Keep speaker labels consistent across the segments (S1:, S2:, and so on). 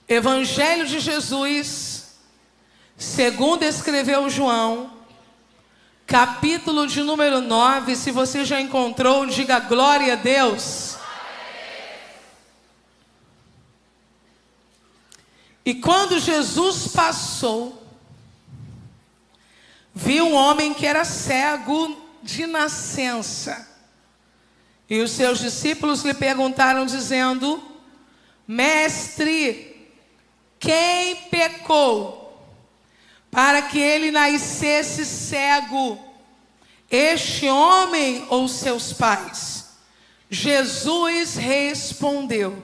S1: Evangelho de Jesus, segundo escreveu João, capítulo de número 9. Se você já encontrou, diga glória a Deus. E quando Jesus passou, viu um homem que era cego de nascença. E os seus discípulos lhe perguntaram, dizendo: Mestre, quem pecou para que ele nascesse cego, este homem ou seus pais? Jesus respondeu: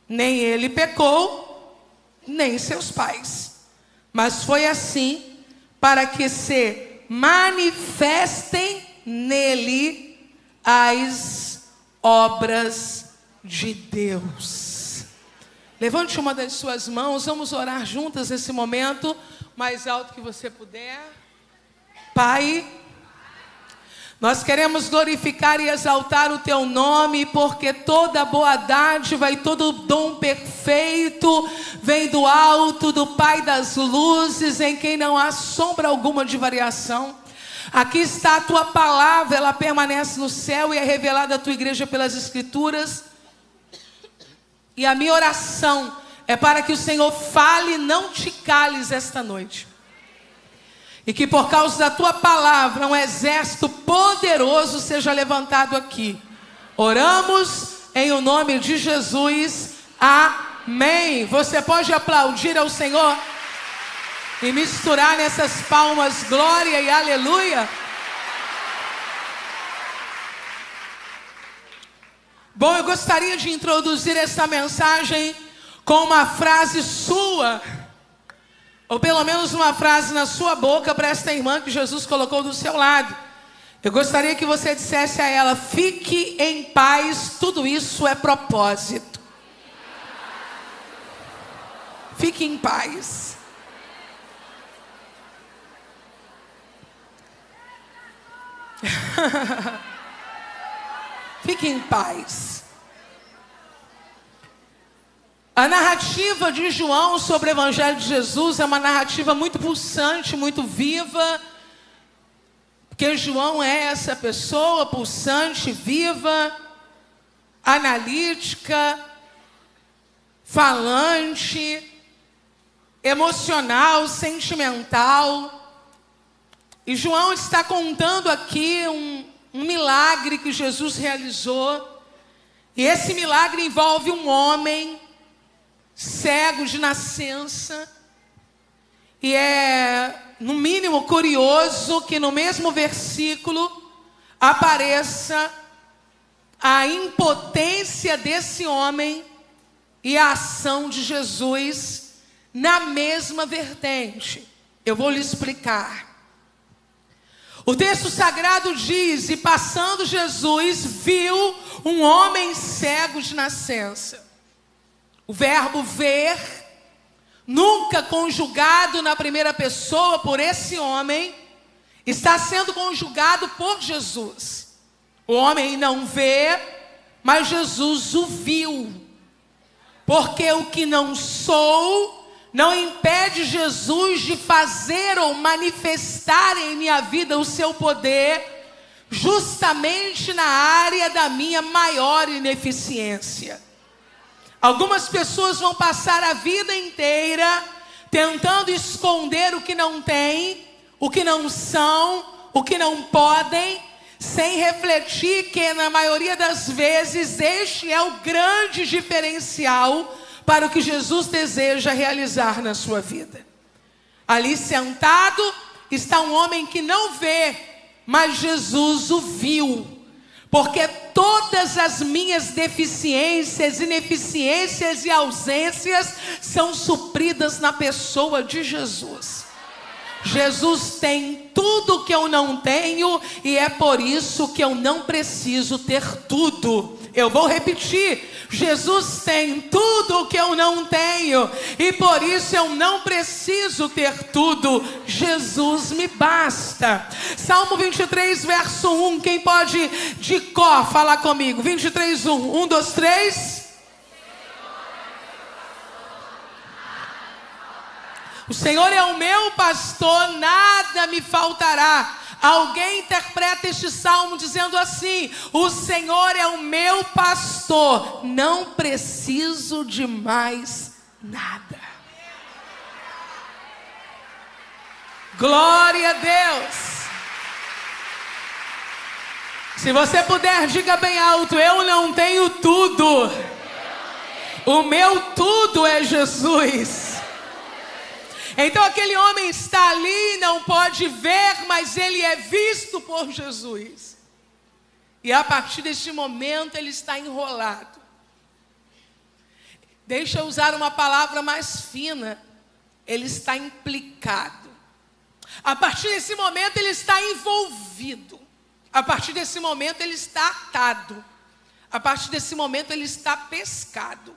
S1: nem ele pecou, nem seus pais, mas foi assim para que se manifestem nele as obras de Deus. Levante uma das suas mãos, vamos orar juntas nesse momento, mais alto que você puder. Pai, nós queremos glorificar e exaltar o Teu nome, porque toda boa dádiva e todo dom perfeito vem do alto, do Pai das luzes, em quem não há sombra alguma de variação. Aqui está a Tua palavra, ela permanece no céu e é revelada à Tua igreja pelas Escrituras. E a minha oração é para que o Senhor fale, não te cales esta noite. E que por causa da Tua palavra, um exército poderoso seja levantado aqui. Oramos em o nome de Jesus. Amém. Você pode aplaudir ao Senhor e misturar nessas palmas glória e aleluia. Bom, eu gostaria de introduzir esta mensagem com uma frase sua, ou pelo menos uma frase na sua boca para esta irmã que Jesus colocou do seu lado. Eu gostaria que você dissesse a ela: fique em paz, tudo isso é propósito. Fique em paz. Fique em paz. A narrativa de João sobre o Evangelho de Jesus é uma narrativa muito pulsante, muito viva, porque João é essa pessoa pulsante, viva, analítica, falante, emocional, sentimental. E João está contando aqui um milagre que Jesus realizou. E esse milagre envolve um homem cego de nascença. E é, no mínimo, curioso que no mesmo versículo apareça a impotência desse homem e a ação de Jesus na mesma vertente. Eu vou lhe explicar. O texto sagrado diz: e passando Jesus, viu um homem cego de nascença. O verbo ver, nunca conjugado na primeira pessoa por esse homem, está sendo conjugado por Jesus. O homem não vê, mas Jesus o viu. Porque o que não sou não impede Jesus de fazer ou manifestar em minha vida o seu poder, justamente na área da minha maior ineficiência. Algumas pessoas vão passar a vida inteira tentando esconder o que não têm, o que não são, o que não podem, sem refletir que na maioria das vezes este é o grande diferencial para o que Jesus deseja realizar na sua vida. Ali sentado está um homem que não vê, mas Jesus o viu. Porque todas as minhas deficiências, ineficiências e ausências são supridas na pessoa de Jesus. Jesus tem tudo que eu não tenho e é por isso que eu não preciso ter tudo. Eu vou repetir: Jesus tem tudo o que eu não tenho e por isso eu não preciso ter tudo. Jesus me basta. Salmo 23, verso 1. Quem pode de cor falar comigo? 23, 1. 1, 2, 3. O Senhor é o meu pastor, nada me faltará. Alguém interpreta este salmo dizendo assim: o Senhor é o meu pastor, não preciso de mais nada. Glória a Deus. Se você puder, diga bem alto: eu não tenho tudo. O meu tudo é Jesus. Então aquele homem está ali, não pode ver, mas ele é visto por Jesus. E a partir deste momento ele está enrolado. Deixa eu usar uma palavra mais fina. Ele está implicado. A partir desse momento ele está envolvido. A partir desse momento ele está atado. A partir desse momento ele está pescado.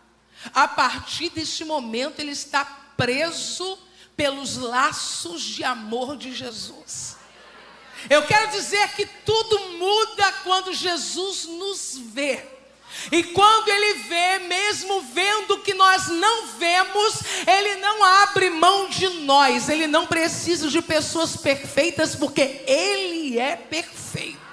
S1: A partir deste momento ele está preso pelos laços de amor de Jesus. Eu quero dizer que tudo muda quando Jesus nos vê. E quando Ele vê, mesmo vendo que nós não vemos, Ele não abre mão de nós. Ele não precisa de pessoas perfeitas, porque Ele é perfeito.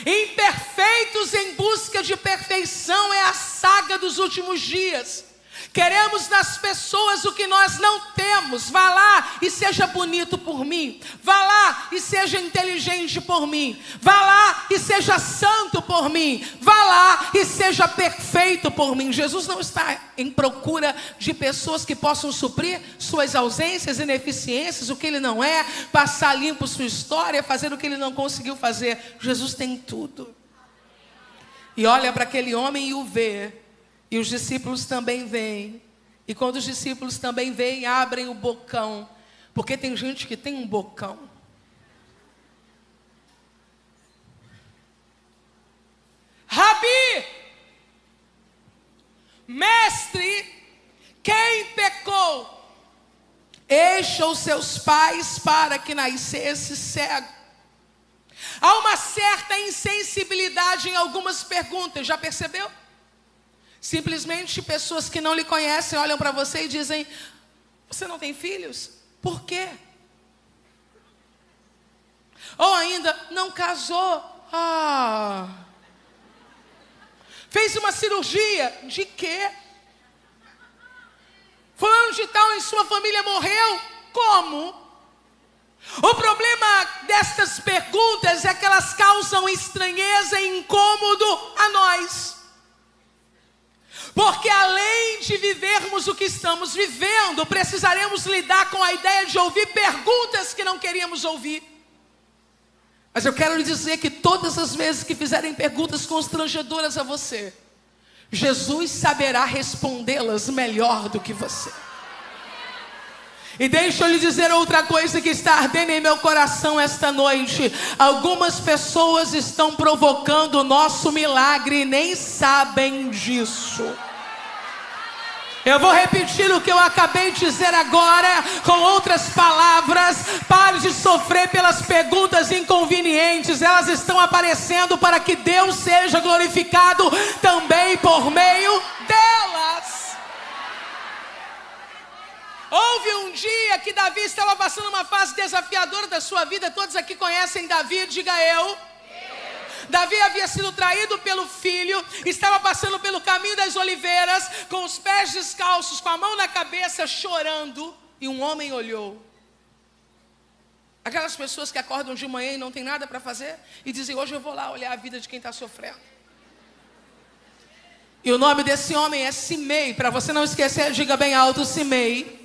S1: Imperfeitos em busca de perfeição é a saga dos últimos dias. Queremos nas pessoas o que nós não temos. Vá lá e seja bonito por mim. Vá lá e seja inteligente por mim. Vá lá e seja santo por mim. Vá lá e seja perfeito por mim. Jesus não está em procura de pessoas que possam suprir suas ausências, ineficiências, o que Ele não é, passar limpo sua história, fazer o que Ele não conseguiu fazer. Jesus tem tudo. E olha para aquele homem e o vê. E os discípulos também vêm. E quando os discípulos também vêm, abrem o bocão. Porque tem gente que tem um bocão. Rabi, mestre, quem pecou? Este ou seus pais para que nascesse cego? Há uma certa insensibilidade em algumas perguntas, já percebeu? Simplesmente pessoas que não lhe conhecem olham para você e dizem: você não tem filhos? Por quê? Ou ainda, não casou? Fez uma cirurgia? De quê? Fulano de tal em sua família morreu? Como? O problema destas perguntas é que elas causam estranheza e incômodo a nós. Porque além de vivermos o que estamos vivendo, precisaremos lidar com a ideia de ouvir perguntas que não queríamos ouvir. Mas eu quero lhe dizer que todas as vezes que fizerem perguntas constrangedoras a você, Jesus saberá respondê-las melhor do que você. E deixa eu lhe dizer outra coisa que está ardendo em meu coração esta noite. Algumas pessoas estão provocando o nosso milagre e nem sabem disso. Eu vou repetir o que eu acabei de dizer agora, com outras palavras. Pare de sofrer pelas perguntas inconvenientes. Elas estão aparecendo para que Deus seja glorificado também por meio delas. Houve um dia que Davi estava passando uma fase desafiadora da sua vida. Todos aqui conhecem Davi, diga eu. Davi havia sido traído pelo filho, estava passando pelo caminho das oliveiras, com os pés descalços, com a mão na cabeça, chorando, e um homem olhou. Aquelas pessoas que acordam de manhã e não tem nada para fazer, e dizem: hoje eu vou lá olhar a vida de quem está sofrendo. E o nome desse homem é Simei. Para você não esquecer, diga bem alto: Simei.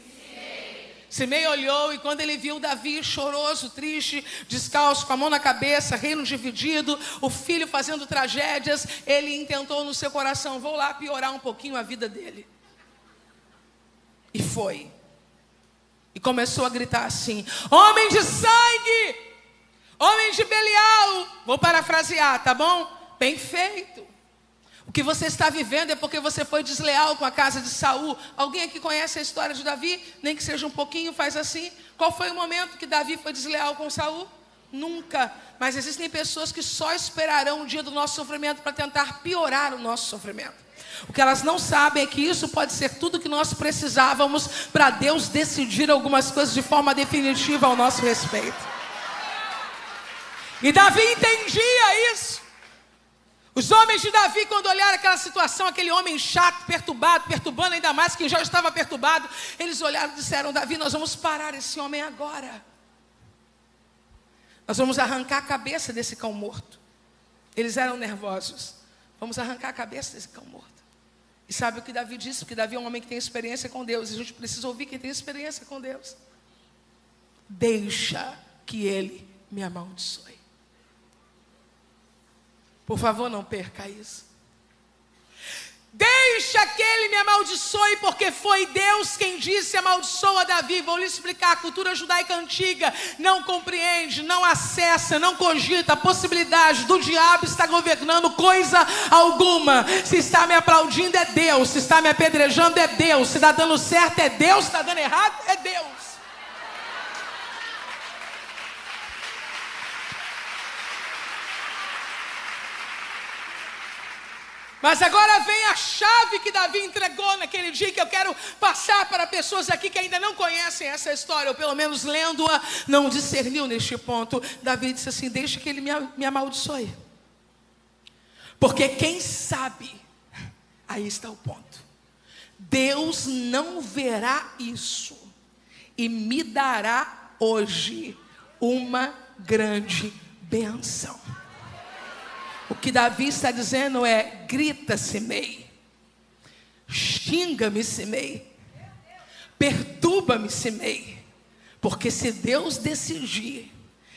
S1: Simei olhou e quando ele viu Davi choroso, triste, descalço, com a mão na cabeça, reino dividido, o filho fazendo tragédias, ele intentou no seu coração: vou lá piorar um pouquinho a vida dele. E foi. E começou a gritar assim: homem de sangue, homem de Belial. Vou parafrasear, tá bom? Bem feito. O que você está vivendo é porque você foi desleal com a casa de Saul. Alguém aqui conhece a história de Davi? Nem que seja um pouquinho, faz assim. Qual foi o momento que Davi foi desleal com Saul? Nunca. Mas existem pessoas que só esperarão o dia do nosso sofrimento para tentar piorar o nosso sofrimento. O que elas não sabem é que isso pode ser tudo que nós precisávamos para Deus decidir algumas coisas de forma definitiva ao nosso respeito. E Davi entendia isso. Os homens de Davi, quando olharam aquela situação, aquele homem chato, perturbado, perturbando ainda mais quem já estava perturbado, eles olharam e disseram: Davi, nós vamos parar esse homem agora. Nós vamos arrancar a cabeça desse cão morto. Eles eram nervosos. Vamos arrancar a cabeça desse cão morto. E sabe o que Davi disse? Porque Davi é um homem que tem experiência com Deus. E a gente precisa ouvir quem tem experiência com Deus. Deixa que ele me amaldiçoe. Por favor, não perca isso. Deixa que ele me amaldiçoe, porque foi Deus quem disse: amaldiçoa Davi. Vou lhe explicar, a cultura judaica antiga não compreende, não acessa, não cogita a possibilidade do diabo estar governando coisa alguma. Se está me aplaudindo é Deus, se está me apedrejando é Deus, se está dando certo é Deus, se está dando errado é Deus. Mas agora vem a chave que Davi entregou naquele dia, que eu quero passar para pessoas aqui que ainda não conhecem essa história, ou pelo menos lendo-a, não discerniu neste ponto. Davi disse assim: deixa que ele me amaldiçoe. Porque quem sabe, aí está o ponto, Deus não verá isso e me dará hoje uma grande bênção. O que Davi está dizendo é: grita, Simei, xinga-me, Simei, perturba-me, Simei, porque se Deus decidir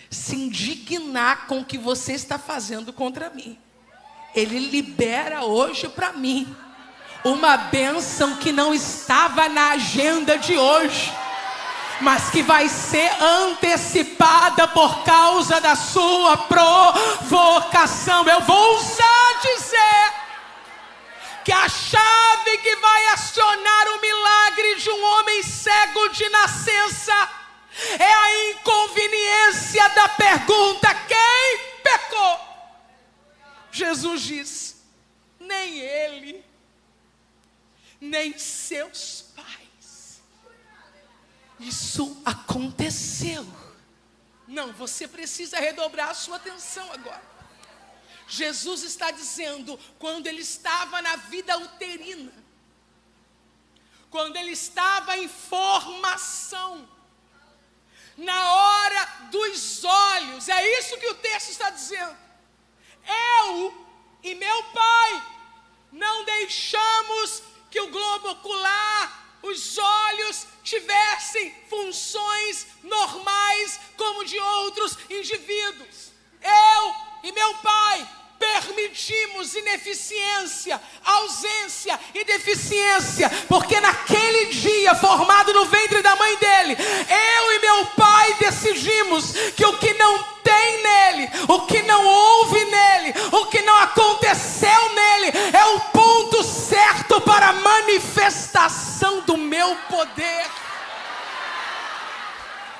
S1: se indignar com o que você está fazendo contra mim, Ele libera hoje para mim uma bênção que não estava na agenda de hoje, mas que vai ser antecipada por causa da sua provocação. Eu vou ousar dizer que a chave que vai acionar o milagre de um homem cego de nascença é a inconveniência da pergunta: quem pecou? Jesus diz: nem ele, nem seus pais. Isso aconteceu. Não, você precisa redobrar a sua atenção agora. Jesus está dizendo, quando ele estava na vida uterina, quando ele estava em formação, na hora dos olhos, é isso que o texto está dizendo: eu e meu pai não deixamos que o globo ocular, os olhos, tivessem funções normais como de outros indivíduos. Eu e meu pai permitimos ineficiência, ausência e deficiência, porque naquele dia, formado no ventre da mãe dele, eu e meu pai decidimos que o que não tem nele, o que não houve nele, o que não aconteceu nele, é o ponto certo para a manifestação do meu poder.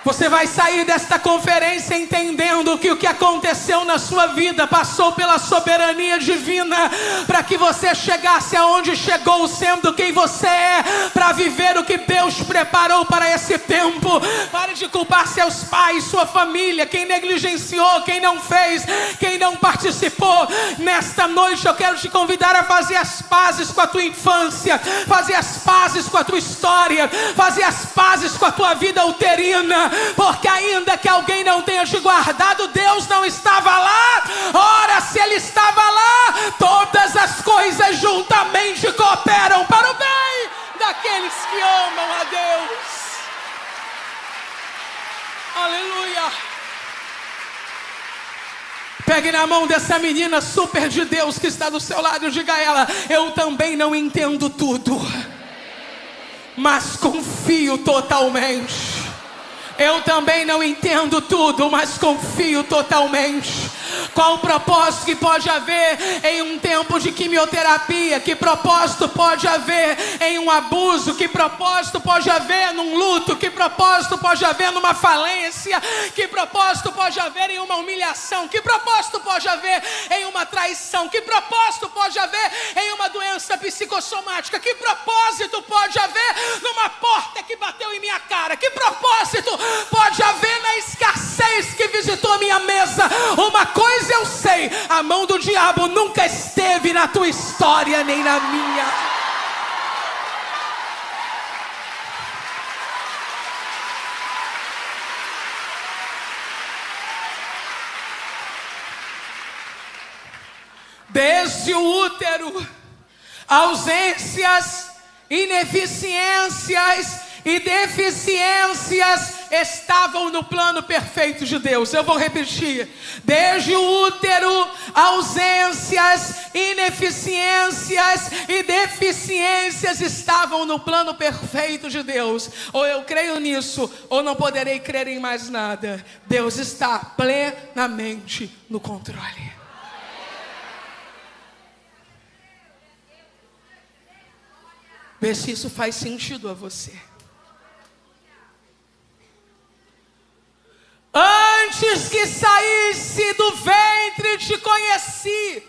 S1: Você vai sair desta conferência entendendo que o que aconteceu na sua vida passou pela soberania divina, para que você chegasse aonde chegou, sendo quem você é, para viver o que Deus preparou para esse tempo. Pare de culpar seus pais, sua família, quem negligenciou, quem não fez, quem não participou. Nesta noite eu quero te convidar a fazer as pazes com a tua infância, fazer as pazes com a tua história, fazer as pazes com a tua vida uterina. Porque ainda que alguém não tenha te guardado, Deus não estava lá. Ora, se Ele estava lá, todas as coisas juntamente cooperam para o bem daqueles que amam a Deus. Aleluia. Pegue na mão dessa menina super de Deus que está do seu lado e diga a ela: eu também não entendo tudo, mas confio totalmente Eu também não entendo tudo, mas confio totalmente. Qual o propósito que pode haver em um tempo de quimioterapia? Que propósito pode haver em um abuso? Que propósito pode haver num luto? Que propósito pode haver numa falência? Que propósito pode haver em uma humilhação? Que propósito pode haver em uma traição? Que propósito pode haver em uma doença psicossomática? Que propósito pode haver numa porta que bateu em minha cara? Que propósito pode haver na escassez que visitou a minha mesa? Uma coisa eu sei: a mão do diabo nunca esteve na tua história nem na minha. Desde o útero, ausências, ineficiências e deficiências estavam no plano perfeito de Deus. Eu vou repetir: desde o útero, ausências, ineficiências e deficiências estavam no plano perfeito de Deus. Ou eu creio nisso, ou não poderei crer em mais nada. Deus está plenamente no controle. Vê se isso faz sentido a você. Antes que saísse do ventre te conheci.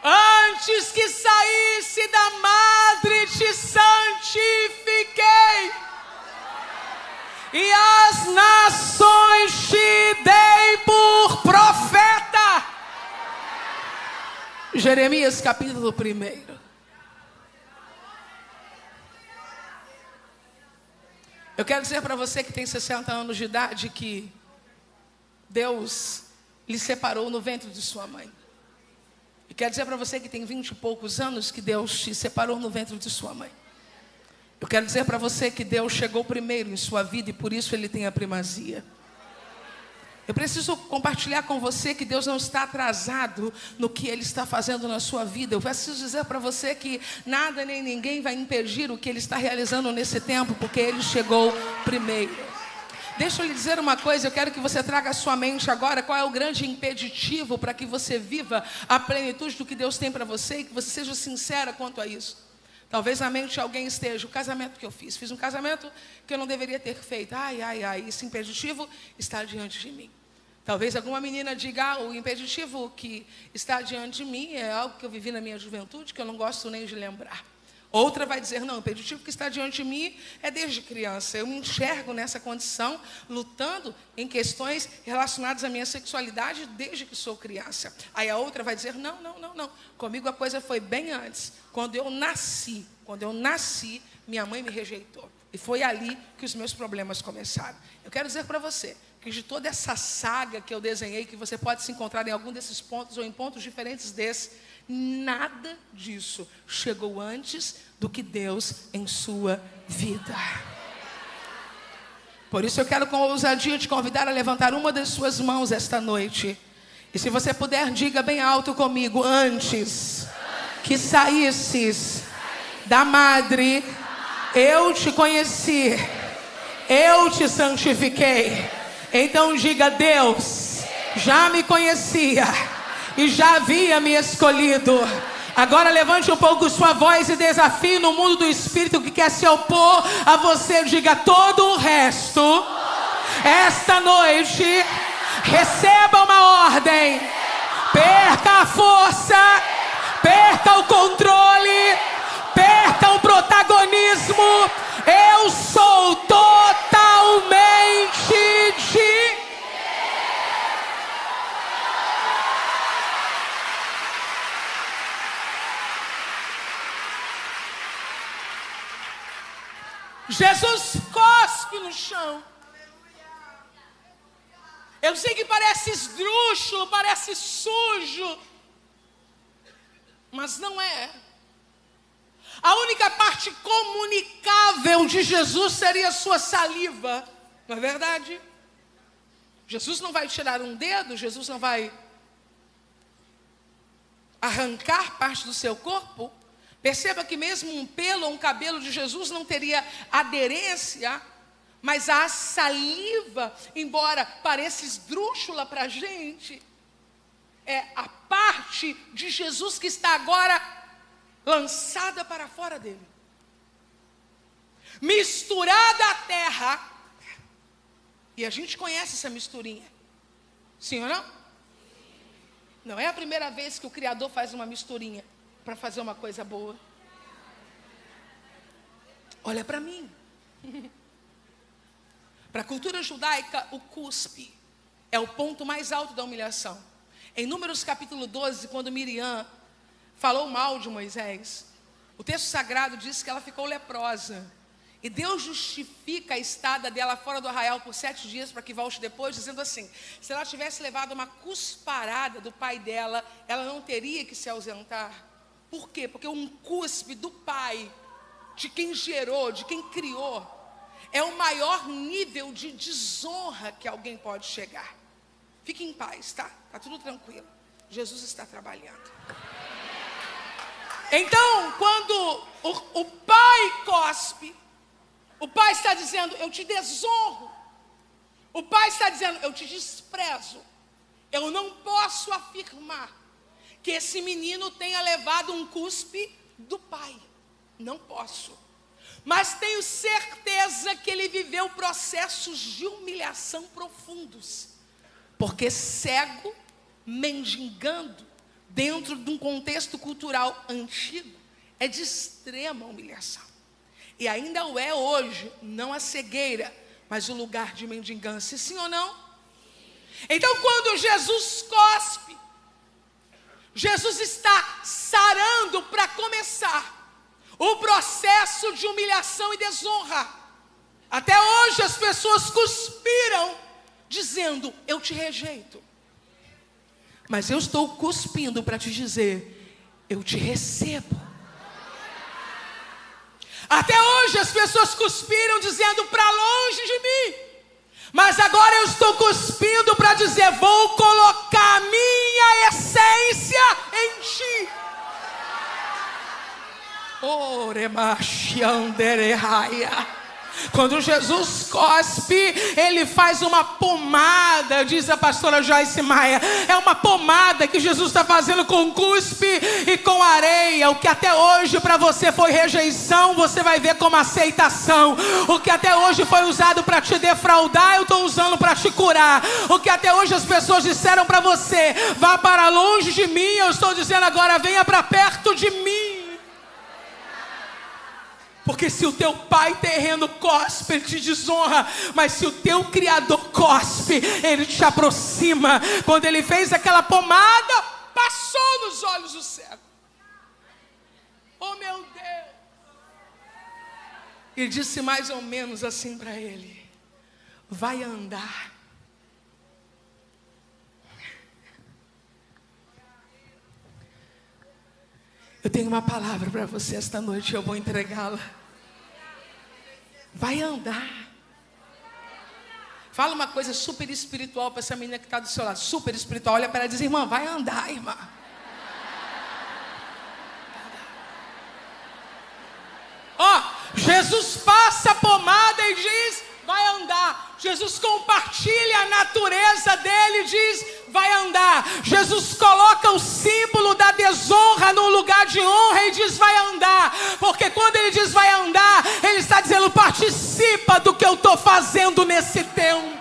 S1: Antes que saísse da madre te santifiquei. E as nações te dei por profeta. Jeremias capítulo 1. Eu quero dizer para você que tem 60 anos de idade que Deus lhe separou no ventre de sua mãe. E quero dizer para você que tem 20 e poucos anos que Deus te separou no ventre de sua mãe. Eu quero dizer para você que Deus chegou primeiro em sua vida e por isso Ele tem a primazia. Eu preciso compartilhar com você que Deus não está atrasado no que Ele está fazendo na sua vida. Eu preciso dizer para você que nada nem ninguém vai impedir o que Ele está realizando nesse tempo, porque Ele chegou primeiro. Deixa eu lhe dizer uma coisa, eu quero que você traga à sua mente agora qual é o grande impeditivo para que você viva a plenitude do que Deus tem para você e que você seja sincera quanto a isso. Talvez na mente de alguém esteja: o casamento que eu fiz um casamento que eu não deveria ter feito. Esse impeditivo está diante de mim. Talvez alguma menina diga: o impeditivo que está diante de mim é algo que eu vivi na minha juventude, que eu não gosto nem de lembrar. Outra vai dizer: não, o impeditivo que está diante de mim é desde criança. Eu me enxergo nessa condição, lutando em questões relacionadas à minha sexualidade desde que sou criança. Aí a outra vai dizer: não. Comigo a coisa foi bem antes. Quando eu nasci, minha mãe me rejeitou. E foi ali que os meus problemas começaram. Eu quero dizer para você que de toda essa saga que eu desenhei, que você pode se encontrar em algum desses pontos ou em pontos diferentes desses, nada disso chegou antes do que Deus em sua vida. Por isso eu quero com ousadia te convidar a levantar uma das suas mãos esta noite. E se você puder, diga bem alto comigo: antes que saísses da madre, eu te conheci, eu te santifiquei. Então diga: Deus já me conhecia e já havia me escolhido. Agora levante um pouco sua voz e desafie no mundo do Espírito que quer se opor a você. Diga: todo o resto, esta noite, receba uma ordem. Perca a força, perca o controle, perca o protagonismo. Eu sou totalmente de... Jesus cospe no chão. Eu sei que parece esdrúxulo, parece sujo, mas não é. A única parte comunicável de Jesus seria a sua saliva, não é verdade? Jesus não vai tirar um dedo, Jesus não vai arrancar parte do seu corpo. Perceba que mesmo um pelo ou um cabelo de Jesus não teria aderência Mas a saliva, embora pareça esdrúxula para a gente, é a parte de Jesus que está agora lançada para fora dele. Misturada à terra. E a gente conhece essa misturinha. Sim ou não? Não é a primeira vez que o Criador faz uma misturinha para fazer uma coisa boa. Olha para mim. Para a cultura judaica, o cuspe é o ponto mais alto da humilhação. Em Números capítulo 12, quando Miriam falou mal de Moisés, o texto sagrado diz que ela ficou leprosa. E Deus justifica a estada dela fora do arraial por 7 dias para que volte depois, dizendo assim: se ela tivesse levado uma cusparada do pai dela, ela não teria que se ausentar. Por quê? Porque um cuspe do pai, de quem gerou, de quem criou, é o maior nível de desonra que alguém pode chegar. Fique em paz, tá? Tá tudo tranquilo. Jesus está trabalhando. Então, quando o pai cospe, o pai está dizendo: eu te desonro. O pai está dizendo: eu te desprezo. Eu não posso afirmar que esse menino tenha levado um cuspe do pai. Não posso. Mas tenho certeza que ele viveu processos de humilhação profundos. Porque cego, mendigando, dentro de um contexto cultural antigo, é de extrema humilhação. E ainda o é hoje, não a cegueira, mas o lugar de mendigância, sim ou não? Então, quando Jesus cospe, Jesus está sarando para começar o processo de humilhação e desonra. Até hoje as pessoas cuspiram, dizendo: eu te rejeito. Mas eu estou cuspindo para te dizer: eu te recebo. Até hoje as pessoas cuspiram dizendo: para longe de mim. Mas agora eu estou cuspindo para dizer: vou colocar a minha essência em ti. Quando Jesus cospe, ele faz uma pomada, diz a pastora Joyce Maia. É uma pomada que Jesus está fazendo com cuspe e com areia. O que até hoje para você foi rejeição, você vai ver como aceitação. O que até hoje foi usado para te defraudar, eu estou usando para te curar. O que até hoje as pessoas disseram para você: vá para longe de mim, eu estou dizendo agora: venha para perto de mim. Porque se o teu pai terreno cospe, ele te desonra. Mas se o teu Criador cospe, ele te aproxima. Quando ele fez aquela pomada, passou nos olhos do cego. Oh meu Deus! E disse mais ou menos assim para ele: vai andar. Eu tenho uma palavra para você esta noite, eu vou entregá-la. Vai andar. Fala uma coisa super espiritual para essa menina que está do seu lado. Super espiritual. Olha para ela e diz: irmã, vai andar, irmã. Ó, Jesus passa a pomada e diz: vai andar. Jesus compartilha a natureza dele e diz: vai andar. Jesus coloca o símbolo da desonra no lugar de honra e diz: vai andar. Porque quando ele diz vai andar, ele está dizendo: participa do que eu estou fazendo nesse tempo.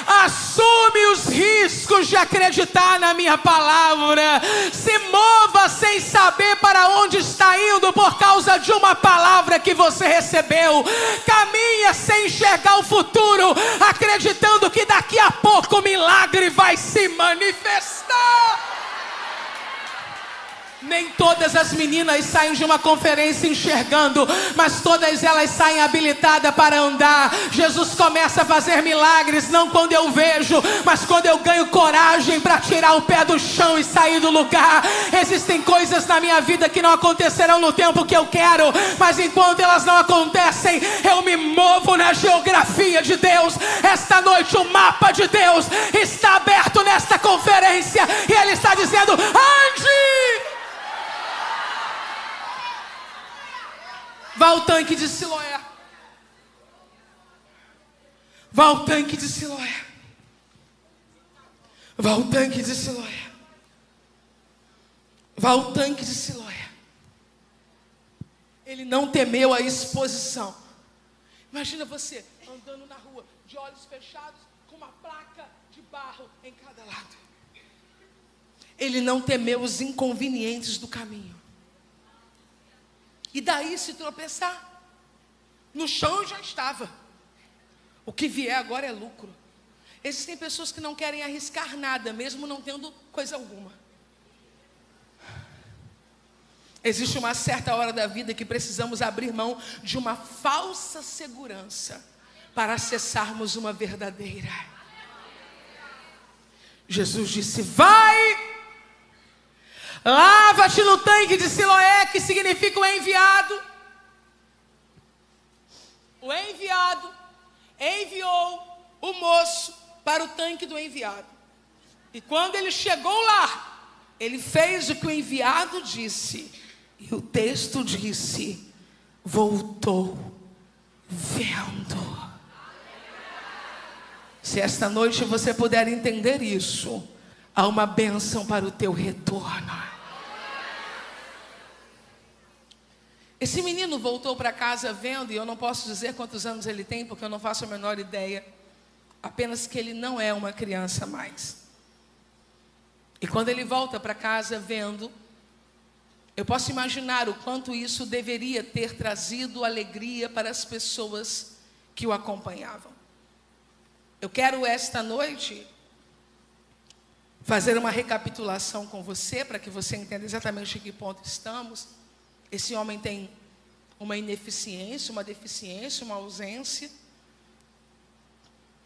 S1: Assume os riscos de acreditar na minha palavra. Se mova sem saber para onde está indo por causa de uma palavra que você recebeu. Caminha sem enxergar o futuro, acreditando que daqui a pouco o milagre vai se manifestar. Nem todas as meninas saem de uma conferência enxergando, mas todas elas saem habilitadas para andar. Jesus começa a fazer milagres, não quando eu vejo, mas quando eu ganho coragem para tirar o pé do chão e sair do lugar. Existem coisas na minha vida que não acontecerão no tempo que eu quero, mas enquanto elas não acontecem, eu me movo na geografia de Deus. Esta noite o mapa de Deus está aberto nesta conferência e Ele está dizendo: ande! Vá ao tanque de Siloé. Vá ao tanque de Siloé. Vá ao tanque de Siloé. Vá ao tanque de Siloé. Ele não temeu a exposição. Imagina você andando na rua, de olhos fechados, com uma placa de barro em cada lado. Ele não temeu os inconvenientes do caminho. E daí se tropeçar? No chão já estava. O que vier agora é lucro. Existem pessoas que não querem arriscar nada, mesmo não tendo coisa alguma. Existe uma certa hora da vida que precisamos abrir mão de uma falsa segurança para acessarmos uma verdadeira. Jesus disse: vai, lava-te no tanque de Siloé, que significa o enviado. O enviado enviou o moço para o tanque do enviado. E quando ele chegou lá, ele fez o que o enviado disse. E o texto disse: voltou vendo. Se esta noite você puder entender isso, há uma bênção para o teu retorno. Esse menino voltou para casa vendo, e eu não posso dizer quantos anos ele tem, porque eu não faço a menor ideia. Apenas que ele não é uma criança mais. E quando ele volta para casa vendo, eu posso imaginar o quanto isso deveria ter trazido alegria para as pessoas que o acompanhavam. Eu quero esta noite fazer uma recapitulação com você, para que você entenda exatamente em que ponto estamos. Esse homem tem uma ineficiência, uma deficiência, uma ausência.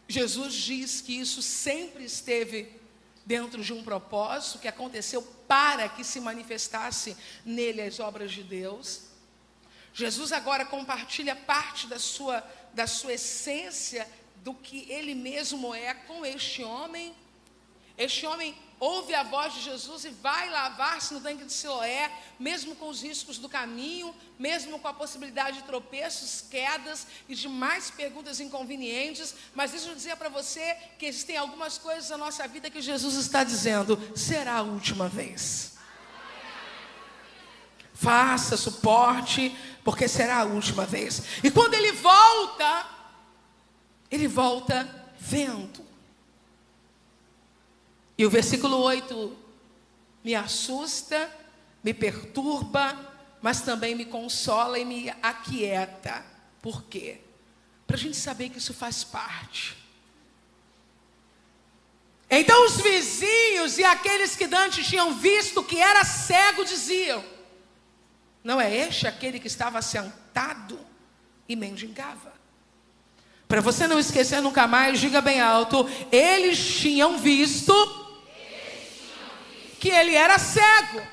S1: Jesus diz que isso sempre esteve dentro de um propósito, que aconteceu para que se manifestasse nele as obras de Deus. Jesus agora compartilha parte da sua essência, do que ele mesmo é, com este homem. Este homem ouve a voz de Jesus e vai lavar-se no tanque de Siloé, mesmo com os riscos do caminho, mesmo com a possibilidade de tropeços, quedas e de mais perguntas inconvenientes. Mas deixa eu dizer para você que existem algumas coisas na nossa vida que Jesus está dizendo: será a última vez. Faça, suporte, porque será a última vez. E quando ele volta vendo. E o versículo 8 me assusta, me perturba, mas também me consola e me aquieta. Por quê? Para a gente saber que isso faz parte. Então os vizinhos e aqueles que dantes tinham visto que era cego diziam: não é este aquele que estava sentado e mendigava? Para você não esquecer nunca mais, diga bem alto: eles tinham visto que ele era cego.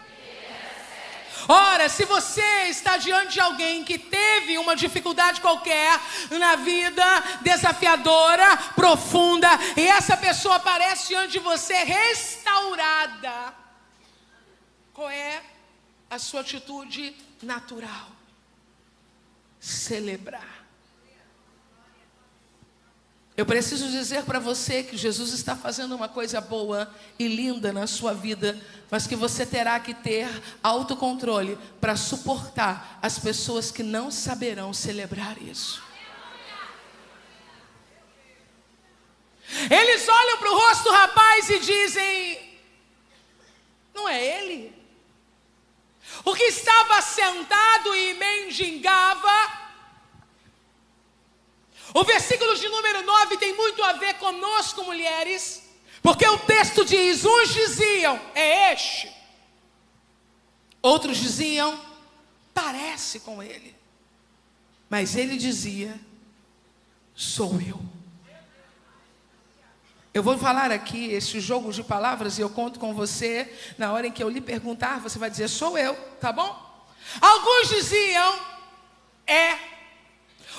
S1: Ora, se você está diante de alguém que teve uma dificuldade qualquer na vida, desafiadora, profunda, e essa pessoa aparece diante de você restaurada, qual é a sua atitude natural? Celebrar. Eu preciso dizer para você que Jesus está fazendo uma coisa boa e linda na sua vida, mas que você terá que ter autocontrole para suportar as pessoas que não saberão celebrar isso. Eles olham para o rosto do rapaz e dizem: não é ele? O que estava sentado e mendigava. O versículo de número 9 tem muito a ver conosco, mulheres, porque o texto diz: uns diziam, é este. Outros diziam, parece com ele. Mas ele dizia, sou eu. Eu vou falar aqui esse jogo de palavras e eu conto com você. Na hora em que eu lhe perguntar, você vai dizer, sou eu, tá bom? Alguns diziam, é.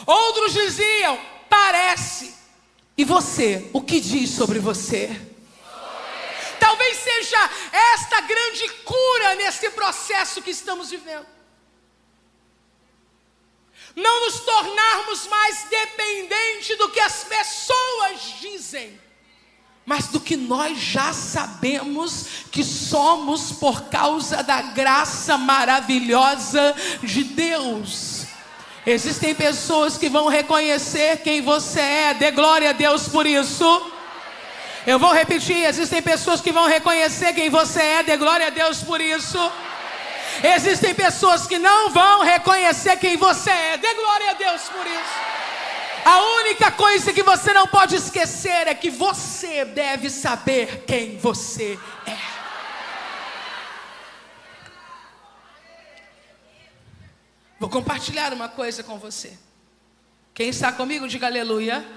S1: Outros diziam, parece. E você, o que diz sobre você? Talvez seja esta grande cura nesse processo que estamos vivendo. Não nos tornarmos mais dependentes do que as pessoas dizem, mas do que nós já sabemos que somos por causa da graça maravilhosa de Deus. Existem pessoas que vão reconhecer quem você é. Dê glória a Deus por isso. Eu vou repetir, existem pessoas que vão reconhecer quem você é. Dê glória a Deus por isso. Existem pessoas que não vão reconhecer quem você é. Dê glória a Deus por isso. A única coisa que você não pode esquecer é que você deve saber quem você é. Vou compartilhar uma coisa com você. Quem está comigo, diga aleluia.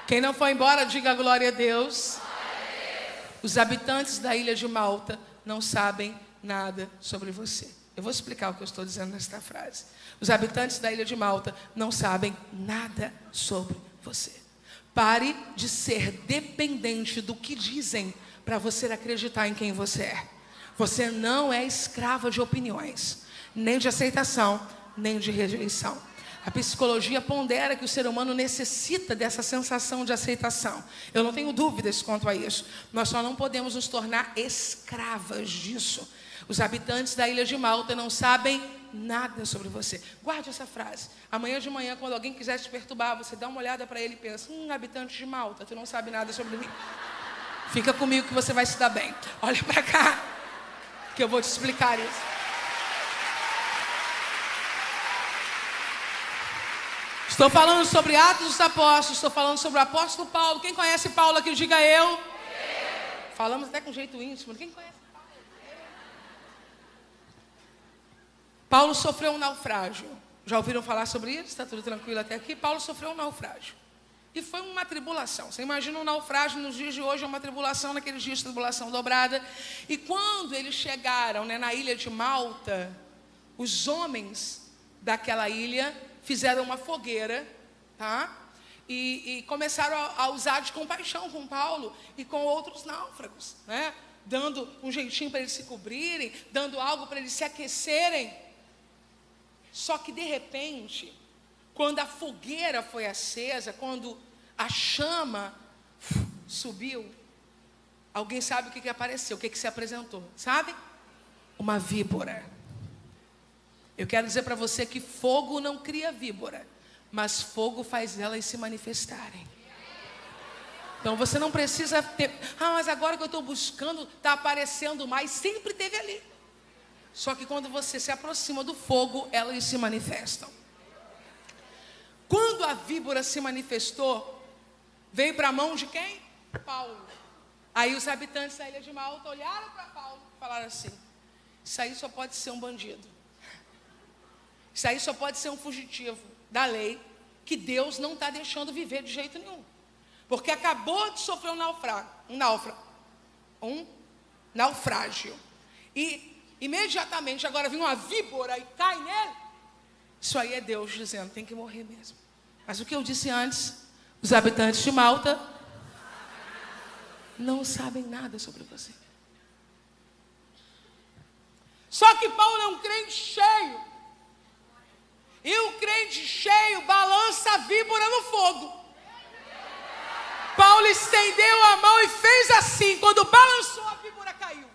S1: Quem não foi embora, diga glória a Deus. Os habitantes da ilha de Malta não sabem nada sobre você. Eu vou explicar o que eu estou dizendo nesta frase. Os habitantes da ilha de Malta não sabem nada sobre você. Pare de ser dependente do que dizem para você acreditar em quem você é. Você não é escrava de opiniões, nem de aceitação, nem de rejeição. A psicologia pondera que o ser humano necessita dessa sensação de aceitação. Eu não tenho dúvidas quanto a isso. Nós só não podemos nos tornar escravas disso. Os habitantes da ilha de Malta não sabem nada sobre você. Guarde essa frase. Amanhã de manhã, quando alguém quiser te perturbar, você dá uma olhada para ele e pensa: habitante de Malta, tu não sabe nada sobre mim. Fica comigo que você vai se dar bem. Olha para cá, que eu vou te explicar isso. Estou falando sobre Atos dos Apóstolos, estou falando sobre o apóstolo Paulo. Quem conhece Paulo aqui, diga eu. Falamos até com jeito íntimo. Quem conhece Paulo? Paulo sofreu um naufrágio. Já ouviram falar sobre isso? Está tudo tranquilo até aqui? Paulo sofreu um naufrágio. E foi uma tribulação. Você imagina um naufrágio nos dias de hoje, é uma tribulação, naqueles dias tribulação dobrada. E quando eles chegaram, na ilha de Malta, os homens daquela ilha fizeram uma fogueira, tá? E começaram a usar de compaixão com Paulo e com outros náufragos, né? Dando um jeitinho para eles se cobrirem, dando algo para eles se aquecerem. Só que de repente, quando a fogueira foi acesa, quando a chama subiu, alguém sabe o que apareceu, o que se apresentou, sabe? Uma víbora. Eu quero dizer para você que fogo não cria víbora, mas fogo faz elas se manifestarem. Então você não precisa ter, mas agora que eu estou buscando, está aparecendo mais, sempre teve ali. Só que quando você se aproxima do fogo, elas se manifestam. Quando a víbora se manifestou, veio para a mão de quem? Paulo. Aí os habitantes da ilha de Malta olharam para Paulo e falaram assim: isso aí só pode ser um bandido. Isso aí só pode ser um fugitivo da lei, que Deus não está deixando viver de jeito nenhum. Porque acabou de sofrer um naufrágio. E imediatamente agora vem uma víbora e cai nele. Isso aí é Deus dizendo: tem que morrer mesmo. Mas o que eu disse antes, os habitantes de Malta não sabem nada sobre você. Só que Paulo é um crente cheio. E o crente cheio balança a víbora no fogo. Paulo estendeu a mão e fez assim. Quando balançou, a víbora caiu.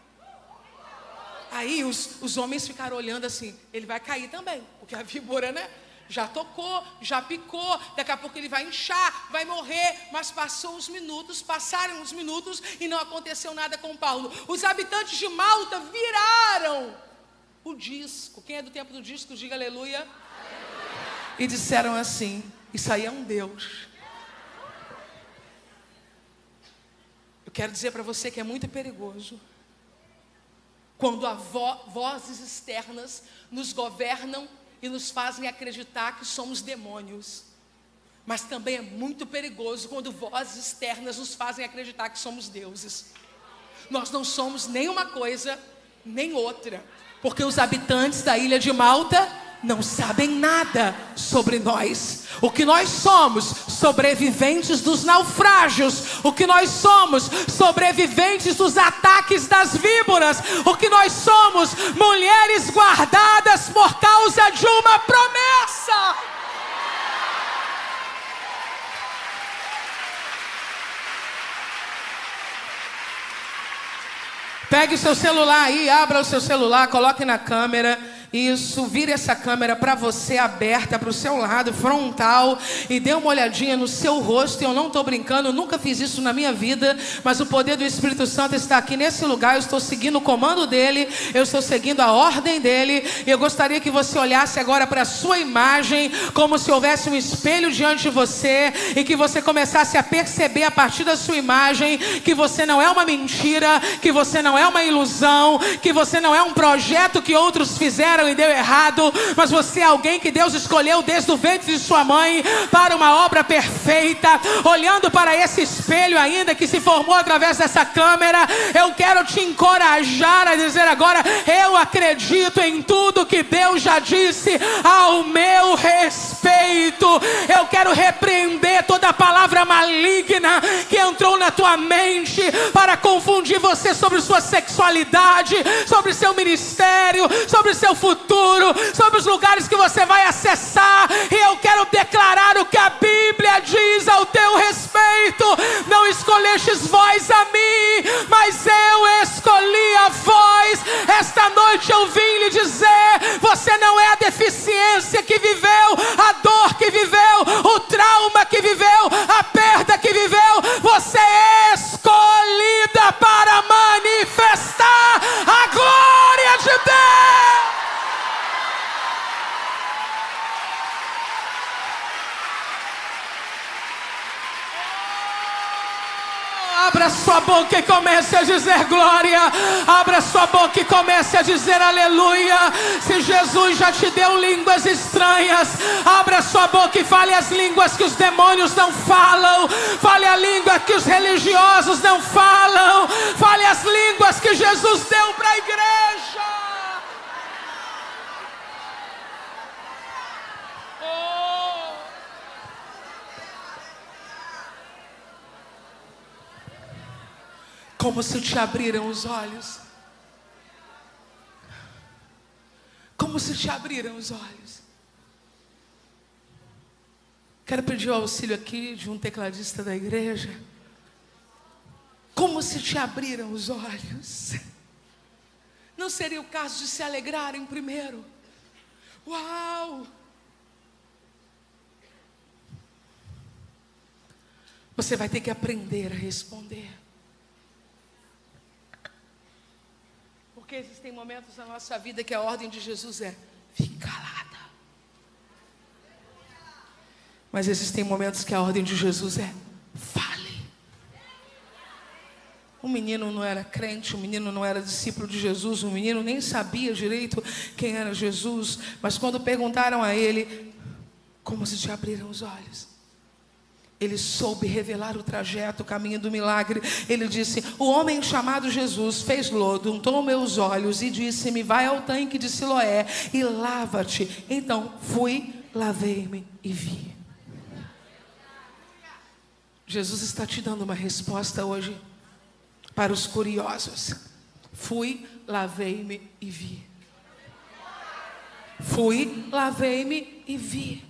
S1: Aí os homens ficaram olhando assim: ele vai cair também, porque a víbora, já tocou, já picou. Daqui a pouco ele vai inchar, vai morrer. Mas passaram uns minutos e não aconteceu nada com Paulo. Os habitantes de Malta viraram o disco. Quem é do tempo do disco, diga aleluia. E disseram assim: isso aí é um Deus. Eu quero dizer para você que é muito perigoso quando vozes externas nos governam e nos fazem acreditar que somos demônios. Mas também é muito perigoso quando vozes externas nos fazem acreditar que somos deuses. Nós não somos nem uma coisa nem outra, porque os habitantes da ilha de Malta não sabem nada sobre nós. O que nós somos? Sobreviventes dos naufrágios. O que nós somos? Sobreviventes dos ataques das víboras. O que nós somos? Mulheres guardadas por causa de uma promessa. Pegue o seu celular aí, abra o seu celular, coloque na câmera. Isso, vire essa câmera para você aberta, para o seu lado, frontal, e dê uma olhadinha no seu rosto. Eu não estou brincando, nunca fiz isso na minha vida, mas o poder do Espírito Santo está aqui nesse lugar. Eu estou seguindo o comando dele, eu estou seguindo a ordem dele, e eu gostaria que você olhasse agora para a sua imagem, como se houvesse um espelho diante de você, e que você começasse a perceber a partir da sua imagem, que você não é uma mentira, que você não é uma ilusão, que você não é um projeto que outros fizeram e deu errado, mas você é alguém que Deus escolheu desde o ventre de sua mãe para uma obra perfeita. Olhando para esse espelho ainda que se formou através dessa câmera, eu quero te encorajar a dizer agora: eu acredito em tudo que Deus já disse ao meu respeito. Eu quero repreender toda palavra maligna que entrou na tua mente para confundir você sobre sua sexualidade, sobre seu ministério, sobre seu futuro, sobre os lugares que você vai acessar. E eu quero declarar o que a Bíblia diz ao teu respeito: não escolhestes vós a mim, mas eu escolhi a vós. Esta noite eu vim lhe dizer: você não é a deficiência que viveu, a dor que viveu, o trauma que viveu, a perda que viveu. Você é escolhida para manifestar a glória de Deus. Abra sua boca e comece a dizer glória. Abra sua boca e comece a dizer aleluia. Se Jesus já te deu línguas estranhas, abra sua boca e fale as línguas que os demônios não falam. Fale a língua que os religiosos não falam. Fale as línguas que Jesus deu para a igreja. Como se te abriram os olhos. Como se te abriram os olhos. Quero pedir o auxílio aqui de um tecladista da igreja. Como se te abriram os olhos. Não seria o caso de se alegrarem primeiro? Uau! Você vai ter que aprender a responder. Porque existem momentos na nossa vida que a ordem de Jesus é: fique calada. Mas existem momentos que a ordem de Jesus é: fale. O menino não era crente, o menino não era discípulo de Jesus, o menino nem sabia direito quem era Jesus. Mas quando perguntaram a ele: como se te abriram os olhos? Ele soube revelar o trajeto, o caminho do milagre. Ele disse: o homem chamado Jesus fez lodo, untou meus olhos e disse-me: vai ao tanque de Siloé e lava-te. Então fui, lavei-me e vi. Jesus está te dando uma resposta hoje para os curiosos. Fui, lavei-me e vi. Fui, lavei-me e vi.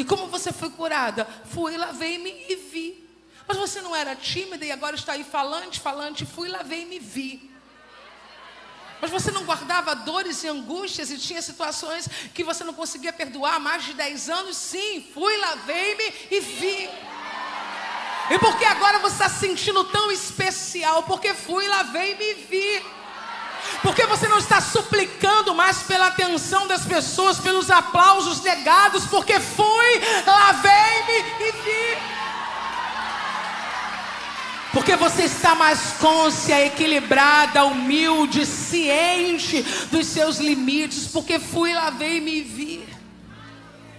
S1: E como você foi curada? Fui, lavei-me e vi. Mas você não era tímida e agora está aí falante, fui, lavei-me e vi. Mas você não guardava dores e angústias e tinha situações que você não conseguia perdoar há mais de 10 anos? Sim, fui, lavei-me e vi. E por que agora você está se sentindo tão especial? Porque fui, lavei-me e vi. Porque você não está suplicando mais pela atenção das pessoas, pelos aplausos negados, porque fui, lavei-me e vi. Porque você está mais côncia, equilibrada, humilde, ciente dos seus limites, porque fui, lavei-me e vi.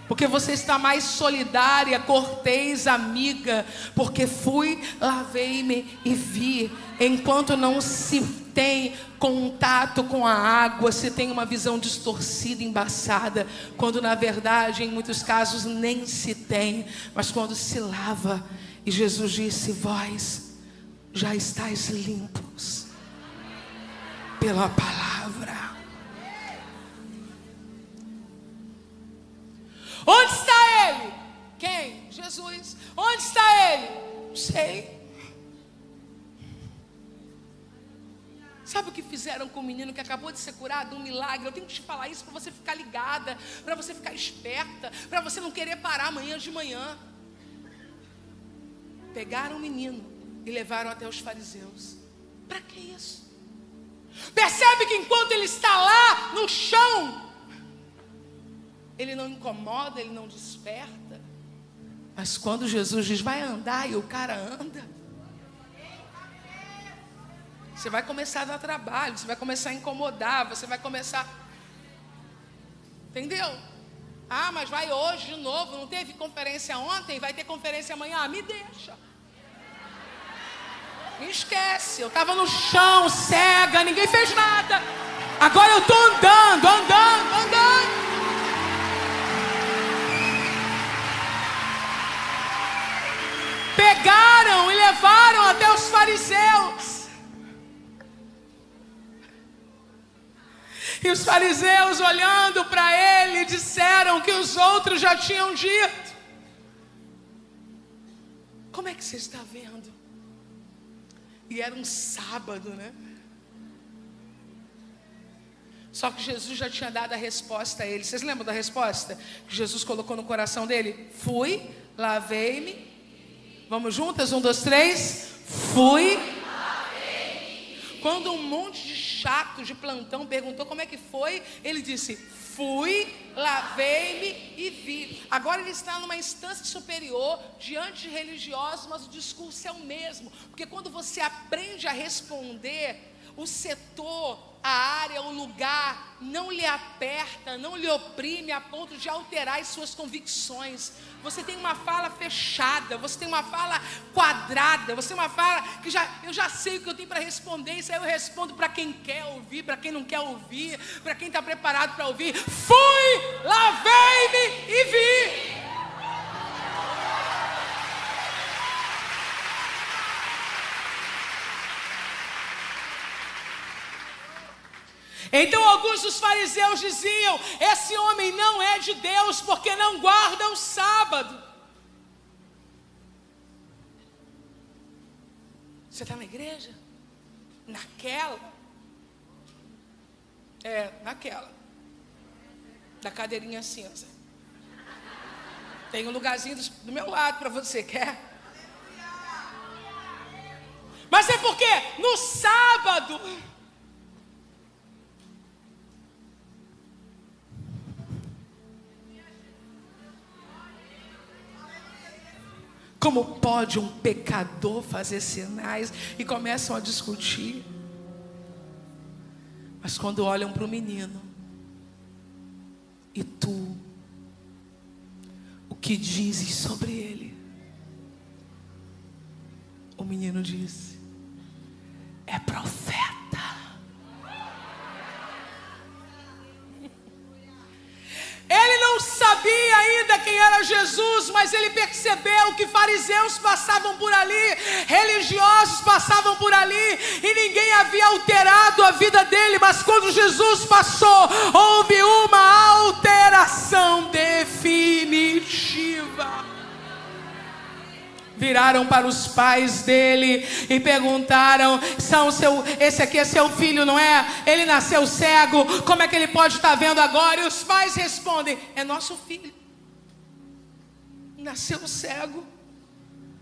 S1: Porque você está mais solidária, cortês, amiga, porque fui, lavei-me e vi. Enquanto não se tem contato com a água, se tem uma visão distorcida, embaçada, quando na verdade, em muitos casos, nem se tem, mas quando se lava. E Jesus disse: vós já estáis limpos pela palavra. Onde está ele? Quem? Jesus. Onde está ele? Não sei. Sabe o que fizeram com o menino que acabou de ser curado? Um milagre. Eu tenho que te falar isso para você ficar ligada, para você ficar esperta, para você não querer parar amanhã de manhã. Pegaram o menino e levaram até os fariseus. Para que isso? Percebe que enquanto ele está lá no chão, ele não incomoda, ele não desperta. Mas quando Jesus diz, vai andar, e o cara anda, você vai começar a dar trabalho, você vai começar a incomodar, você vai começar... Entendeu? Ah, mas vai hoje de novo, não teve conferência ontem, vai ter conferência amanhã. Me deixa. Me esquece, eu estava no chão, cega, ninguém fez nada. Agora eu estou andando. Pegaram e levaram até os fariseus. E os fariseus, olhando para ele, disseram que os outros já tinham dito. Como é que você está vendo? E era um sábado, né? Só que Jesus já tinha dado a resposta a ele. Vocês lembram da resposta que Jesus colocou no coração dele? Fui, lavei-me. Vamos juntas? 1, 2, 3. Fui, lavei-me. Quando um monte de chato de plantão perguntou como é que foi, ele disse, fui, lavei-me e vi. Agora ele está numa instância superior, diante de religiosos, mas o discurso é o mesmo. Porque quando você aprende a responder, o setor, a área, o lugar, não lhe aperta, não lhe oprime a ponto de alterar as suas convicções. Você tem uma fala fechada, você tem uma fala quadrada, você tem uma fala que eu já sei o que eu tenho para responder. Isso aí eu respondo para quem quer ouvir, para quem não quer ouvir, para quem está preparado para ouvir. Fui, lavei-me e vi. Então alguns dos fariseus diziam, esse homem não é de Deus porque não guarda o sábado. Você está na igreja? Naquela? Naquela. Da cadeirinha cinza. Tem um lugarzinho do meu lado para você, quer? Mas é porque no sábado... Como pode um pecador fazer sinais? E começam a discutir. Mas quando olham para o menino, e tu, o que dizes sobre ele? O menino disse, é profeta. Ele não sabia ainda quem era Jesus, mas ele percebeu que fariseus passavam por ali, religiosos passavam por ali, e ninguém havia alterado a vida dele. Mas quando Jesus passou, houve uma alteração definitiva. Viraram para os pais dele e perguntaram, esse aqui é seu filho, não é? Ele nasceu cego, como é que ele pode estar vendo agora? E os pais respondem, é nosso filho. Nasceu cego,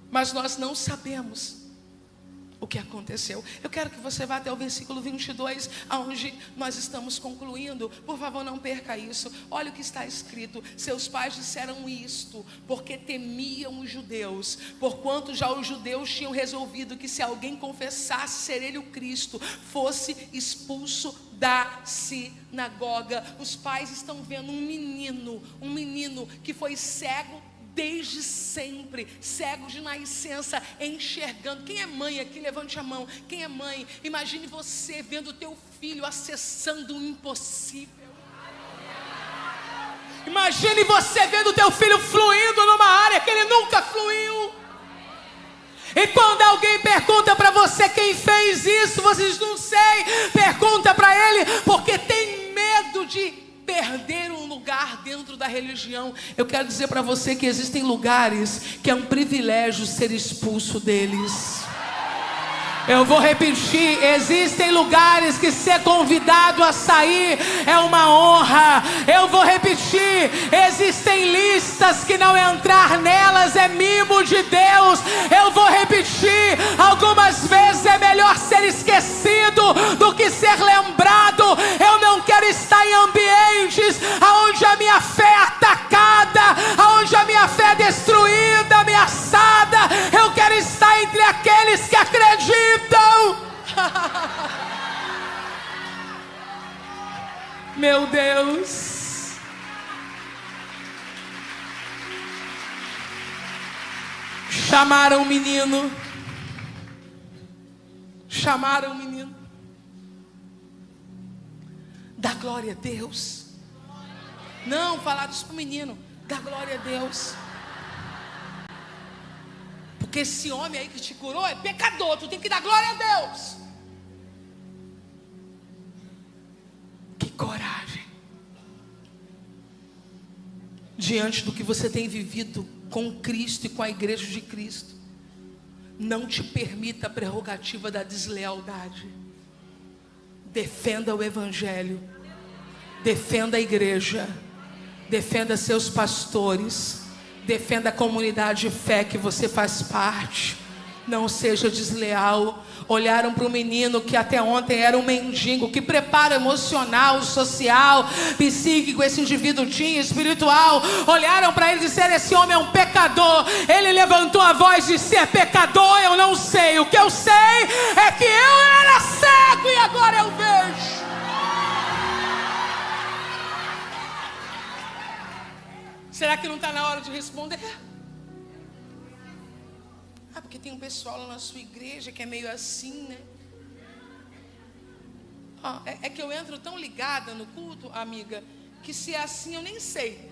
S1: mas nós não sabemos o que aconteceu. Eu quero que você vá até o versículo 22, onde nós estamos concluindo. Por favor, não perca isso. Olha o que está escrito. Seus pais disseram isto porque temiam os judeus, porquanto já os judeus tinham resolvido que se alguém confessasse ser ele o Cristo, fosse expulso da sinagoga. Os pais estão vendo um menino que foi cego desde sempre, cego de nascença, enxergando. Quem é mãe aqui? Levante a mão. Quem é mãe? Imagine você vendo o teu filho acessando o impossível. Imagine você vendo o teu filho fluindo numa área que ele nunca fluiu. E quando alguém pergunta para você quem fez isso, você diz, não sei. Pergunta para ele, porque tem medo de perder um lugar dentro da religião. Eu quero dizer para você que existem lugares que é um privilégio ser expulso deles. Eu vou repetir, existem lugares que ser convidado a sair é uma honra. Eu vou repetir, existem listas que não entrar nelas é mimo de Deus. Eu vou repetir, algumas vezes é melhor ser esquecido do que ser lembrado. Eu não quero estar em ambientes onde a minha fé é atacada, onde a minha fé é destruída, ameaçada. Eu quero estar entre aqueles que acreditam. Meu Deus. Chamaram o menino. Chamaram o menino. Dá glória a Deus. Não, falaram isso para o menino. Dá glória a Deus. Porque esse homem aí que te curou é pecador. Tu tem que dar glória a Deus. Que coragem. Diante do que você tem vivido com Cristo e com a igreja de Cristo, não te permita a prerrogativa da deslealdade. Defenda o evangelho. Defenda a igreja. Defenda seus pastores. Defenda a comunidade de fé que você faz parte. Não seja desleal. Olharam para o menino que até ontem era um mendigo. Que preparo emocional, social, psíquico esse indivíduo tinha, espiritual. Olharam para ele e disseram: esse homem é um pecador. Ele levantou a voz e disse: é pecador, eu não sei. O que eu sei é que eu era cego e agora eu vejo. Será que não está na hora de responder? Ah, porque tem um pessoal lá na sua igreja que é meio assim, né? Ah, é que eu entro tão ligada no culto, amiga, que se é assim eu nem sei.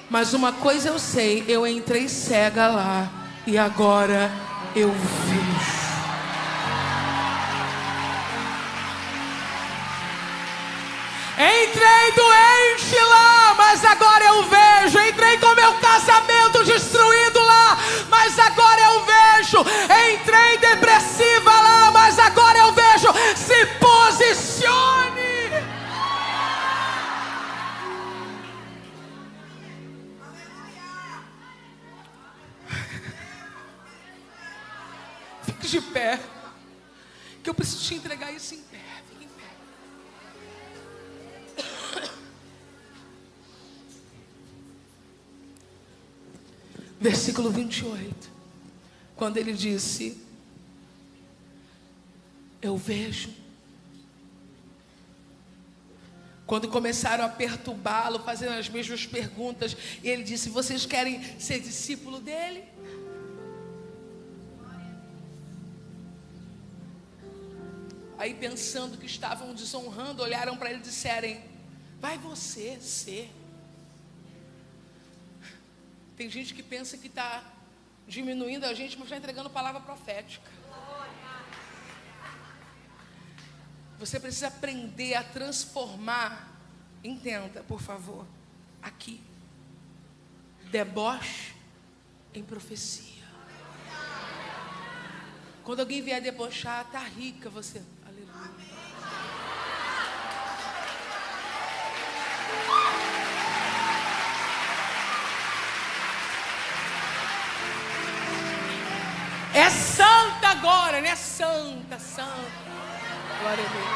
S1: Mas uma coisa eu sei, eu entrei cega lá e agora eu vejo. Entrei doente lá, mas agora eu vejo. Entrei com meu casamento destruído lá, mas agora eu vejo. Entrei depressiva lá, mas agora eu vejo. Se posicione. Fique de pé, que eu preciso te entregar isso em pé. Versículo 28, quando ele disse: eu vejo. Quando começaram a perturbá-lo, fazendo as mesmas perguntas, e ele disse: vocês querem ser discípulo dele? Aí, pensando que estavam desonrando, olharam para ele e disseram: vai você ser. Tem gente que pensa que está diminuindo a gente, mas está entregando palavra profética. Você precisa aprender a transformar. Entenda, por favor, aqui, deboche em profecia. Quando alguém vier debochar, está rica você. Aleluia. É santa agora, né? Santa, santa. Glória a Deus.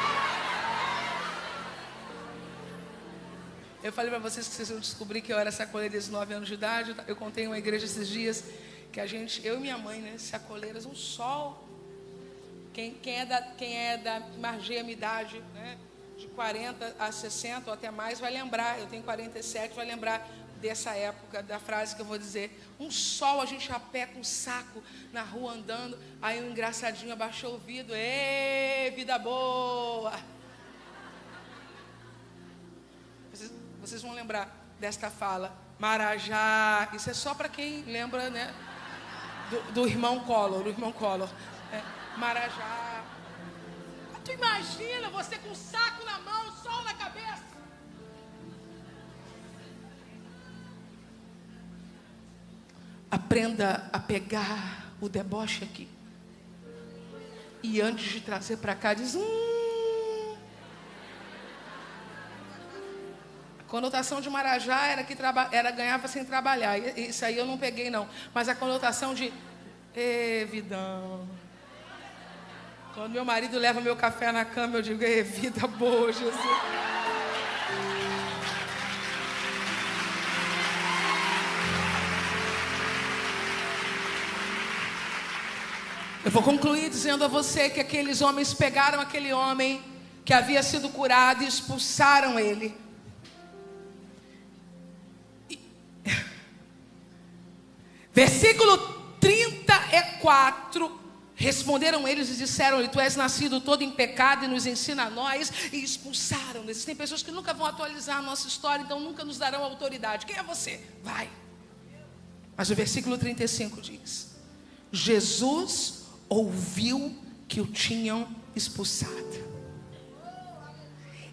S1: Eu falei para vocês que vocês vão descobrir que eu era sacoleira de 9 anos de idade. Eu contei em uma igreja esses dias que eu e minha mãe, né? Sacoleiras, um sol. Quem é da margem minha idade, né? De 40 a 60 ou até mais, vai lembrar. Eu tenho 47, vai lembrar dessa época, da frase que eu vou dizer. Um sol, a gente a pé com um saco na rua andando. Aí um engraçadinho abaixou o vidro: ê, vida boa. Vocês vão lembrar desta fala: Marajá. Isso é só para quem lembra, né? Do irmão Collor, Marajá. Tu imagina você com um saco na mão, sol na cabeça. Aprenda a pegar o deboche aqui. E antes de trazer para cá, diz... A conotação de Marajá era que ganhava sem trabalhar. Isso aí eu não peguei, não. Mas a conotação de... vidão. Quando meu marido leva meu café na cama, eu digo, vida boa, Jesus. Eu vou concluir dizendo a você que aqueles homens pegaram aquele homem que havia sido curado e expulsaram ele. Versículo 34, responderam eles e disseram-lhe, tu és nascido todo em pecado e nos ensina a nós, e expulsaram. Existem pessoas que nunca vão atualizar a nossa história, então nunca nos darão autoridade. Quem é você? Vai. Mas o versículo 35 diz, Jesus ouviu que o tinham expulsado,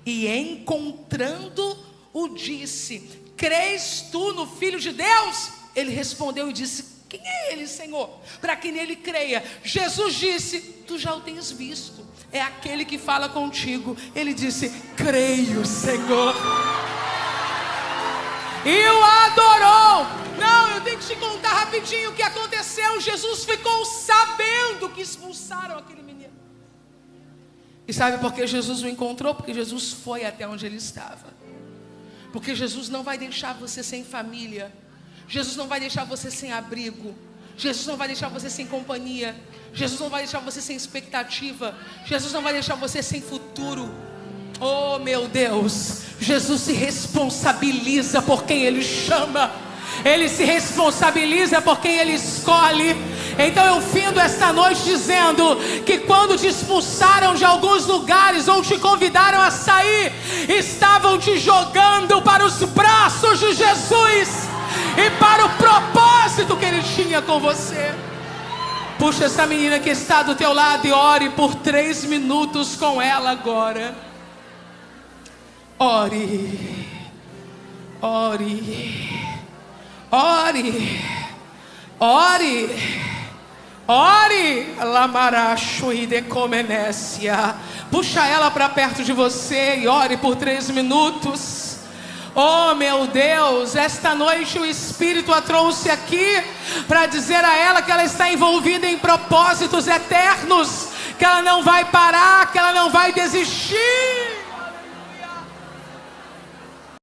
S1: e encontrando-o disse, crês tu no Filho de Deus? Ele respondeu e disse, quem é ele, Senhor? Para que nele creia. Jesus disse, tu já o tens visto, é aquele que fala contigo. Ele disse, creio, Senhor. E o adorou. Não, eu tenho que te contar rapidinho o que aconteceu. Jesus ficou sabendo que expulsaram aquele menino. E sabe por que Jesus o encontrou? Porque Jesus foi até onde ele estava. Porque Jesus não vai deixar você sem família. Jesus não vai deixar você sem abrigo. Jesus não vai deixar você sem companhia. Jesus não vai deixar você sem expectativa. Jesus não vai deixar você sem futuro. Oh, meu Deus. Jesus se responsabiliza por quem Ele chama. Ele se responsabiliza por quem Ele escolhe. Então eu findo esta noite dizendo que quando te expulsaram de alguns lugares ou te convidaram a sair, estavam te jogando para os braços de Jesus e para o propósito que Ele tinha com você. Puxa essa menina que está do teu lado e ore por 3 minutos com ela agora. Ore, ore, ore, ore, ore. Lamaracho e decomenécia. Puxa ela para perto de você e ore por 3 minutos. Oh, meu Deus, esta noite o Espírito a trouxe aqui para dizer a ela que ela está envolvida em propósitos eternos, que ela não vai parar, que ela não vai desistir.